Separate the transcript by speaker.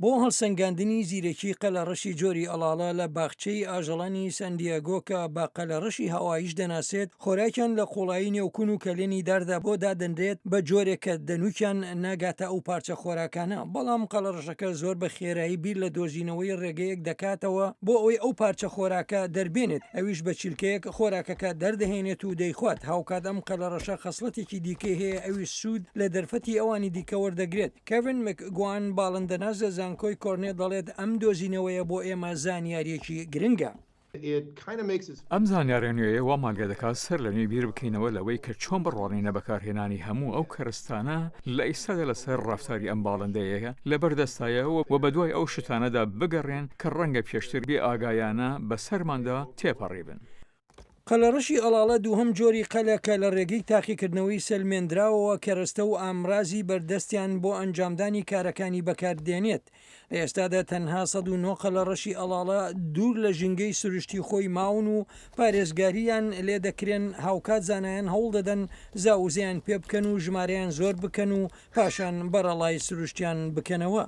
Speaker 1: بۆ هەڵسەنگاندنی زیرەکی قەلەڕەشی جۆری ئەڵاڵە لە باخچەی ئاژەڵانی سەندیاگۆکە بە قەلەڕەشی هەواییش دەناسێت، خۆراکیان لە قوڵایی نێوکون و کەلێنی داردا بۆ دادەنرێت بە جۆرێک کە دەنووکیان ناگاتە ئەو پارچە خۆراکانە، بەڵام قەلەڕەشەکە زۆر بە خێرایی بیر لە دۆژینەوەی ڕێگەیەک دەکاتەوە بۆ ئەوەی ئەو پارچە خۆراکە دەربێنێت، ئەویش بە چیلکەیەک خۆراکەکە دەردەهێنێت و دەیخوات. هاوکات ئەم قەلەڕەشە خەسڵەتێکی دیکەی هەیە، ئەویش سوود لە دەرفەتی ئەوانی دیکە وەردەگرێت. کێڤن مکگوان باڵندەناز لە زانکۆی کۆرنێ دەڵێت ئەم دۆزینەوەیە بۆ ئێمە زانیاریەکی گرنگە.
Speaker 2: ئەم زانیارە نوێیە وامان لێ دەکات سەر لە نوێ بیر بکەینەوە لەوەی کە چۆن بڕۆڵینە بەکارهێنانی هەموو ئەو کەرستانە لە ئیسادا لەسەر ڕافتاری ئەم باڵندەیەە لە بەردەستایەوە و بەدوای ئەو شتانەدا بگەڕێن کە ڕەنگە پێشتر بێ ئاگایانە بەسەرماندا تێپەڕێبن.
Speaker 1: قەلەڕەشی ئەڵاڵە دووهەم جۆری قەلەکە لە ڕێگەی تاقیکردنەوەی سەلمێنراوەوە کەرەستە و ئامرازی بەردەستیان بۆ ئەنجامدانی کارەکانی بەکاردێنێت. لە ئێستادا تەنها ١٠٩ قەلەڕەشی ئەڵاڵە دوور لە ژنگەی سروشتی خۆی ماون و پارێزگاریان لێ دەکرێن. هاوکات زانایان هەوڵ دەدەن زاوزیان پێ بکەن و ژمارەیان زۆر بکەن و پاشان بەرەڵای سروشتیان بکەنەوە.